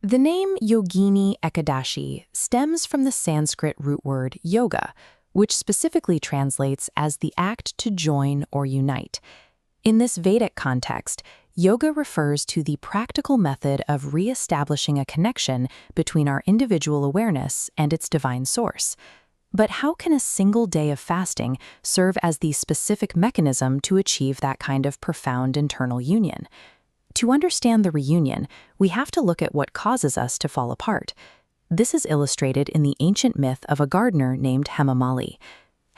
The name Yogini Ekadashi stems from the Sanskrit root word yoga, which specifically translates as the act to join or unite. In this Vedic context, yoga refers to the practical method of re-establishing a connection between our individual awareness and its divine source. But how can a single day of fasting serve as the specific mechanism to achieve that kind of profound internal union? To understand the reunion, we have to look at what causes us to fall apart. This is illustrated in the ancient myth of a gardener named Hemamali.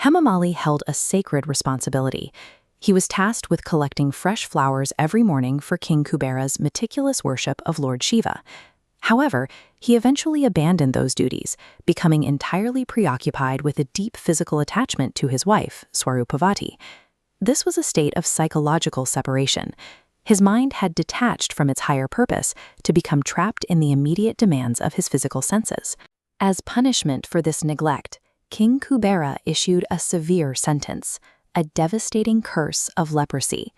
Hemamali held a sacred responsibility. He was tasked with collecting fresh flowers every morning for King Kubera's meticulous worship of Lord Shiva. However, he eventually abandoned those duties, becoming entirely preoccupied with a deep physical attachment to his wife, Swarupavati. This was a state of psychological separation. His mind had detached from its higher purpose to become trapped in the immediate demands of his physical senses. As punishment for this neglect, King Kubera issued a severe sentence, a devastating curse of leprosy.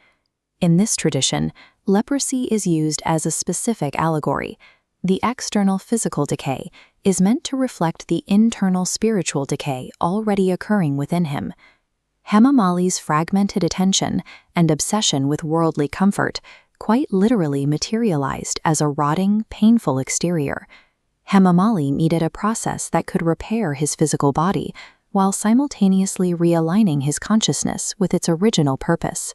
In this tradition, leprosy is used as a specific allegory. The external physical decay is meant to reflect the internal spiritual decay already occurring within him. Hemamali's fragmented attention and obsession with worldly comfort quite literally materialized as a rotting, painful exterior. Hemamali needed a process that could repair his physical body while simultaneously realigning his consciousness with its original purpose.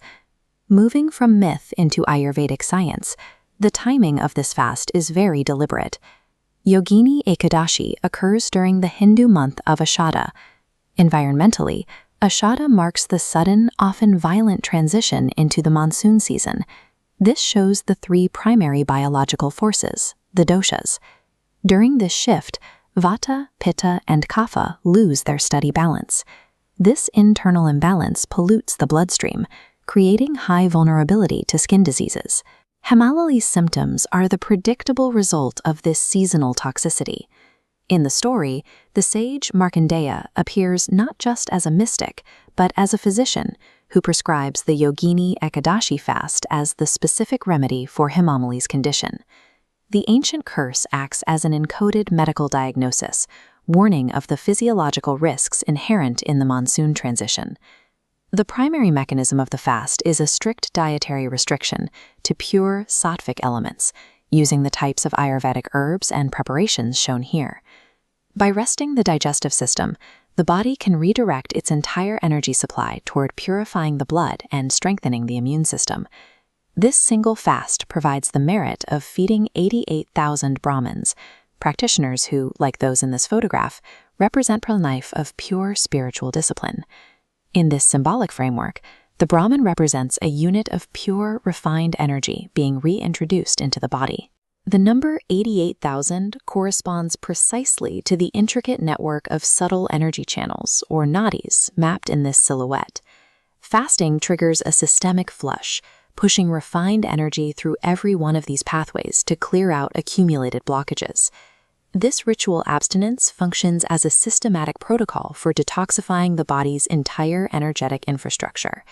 Moving from myth into Ayurvedic science, the timing of this fast is very deliberate. Yogini Ekadashi occurs during the Hindu month of Ashada. Environmentally, Ashada marks the sudden, often violent transition into the monsoon season. This shows the three primary biological forces, the doshas. During this shift, Vata, Pitta, and Kapha lose their steady balance. This internal imbalance pollutes the bloodstream, creating high vulnerability to skin diseases. Hemamali's symptoms are the predictable result of this seasonal toxicity. In the story, the sage Markandeya appears not just as a mystic, but as a physician who prescribes the Yogini Ekadashi fast as the specific remedy for Hemamali's condition. The ancient curse acts as an encoded medical diagnosis, warning of the physiological risks inherent in the monsoon transition. The primary mechanism of the fast is a strict dietary restriction to pure sattvic elements, using the types of Ayurvedic herbs and preparations shown here. By resting the digestive system, the body can redirect its entire energy supply toward purifying the blood and strengthening the immune system. This single fast provides the merit of feeding 88,000 Brahmins, practitioners who, like those in this photograph, represent a life of pure spiritual discipline. In this symbolic framework, the Brahmin represents a unit of pure, refined energy being reintroduced into the body. The number 88,000 corresponds precisely to the intricate network of subtle energy channels, or nadis, mapped in this silhouette. Fasting triggers a systemic flush, pushing refined energy through every one of these pathways to clear out accumulated blockages. This ritual abstinence functions as a systematic protocol for detoxifying the body's entire energetic infrastructure.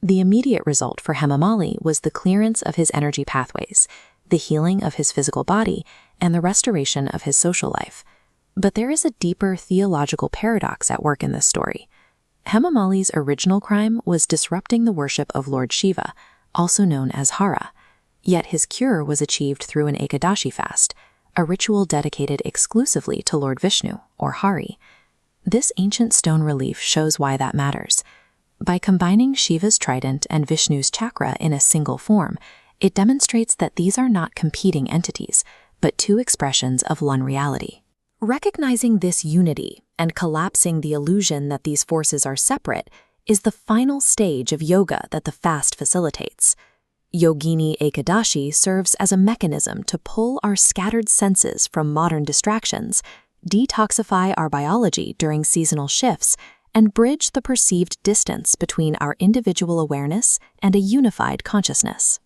The immediate result for Hemamali was the clearance of his energy pathways, the healing of his physical body, and the restoration of his social life. But there is a deeper theological paradox at work in this story. Hemamali's original crime was disrupting the worship of Lord Shiva, also known as Hara. Yet his cure was achieved through an Ekadashi fast, a ritual dedicated exclusively to Lord Vishnu, or Hari. This ancient stone relief shows why that matters. By combining Shiva's trident and Vishnu's chakra in a single form, it demonstrates that these are not competing entities, but two expressions of one reality. Recognizing this unity and collapsing the illusion that these forces are separate is the final stage of yoga that the fast facilitates. Yogini Ekadashi serves as a mechanism to pull our scattered senses from modern distractions, detoxify our biology during seasonal shifts, and bridge the perceived distance between our individual awareness and a unified consciousness.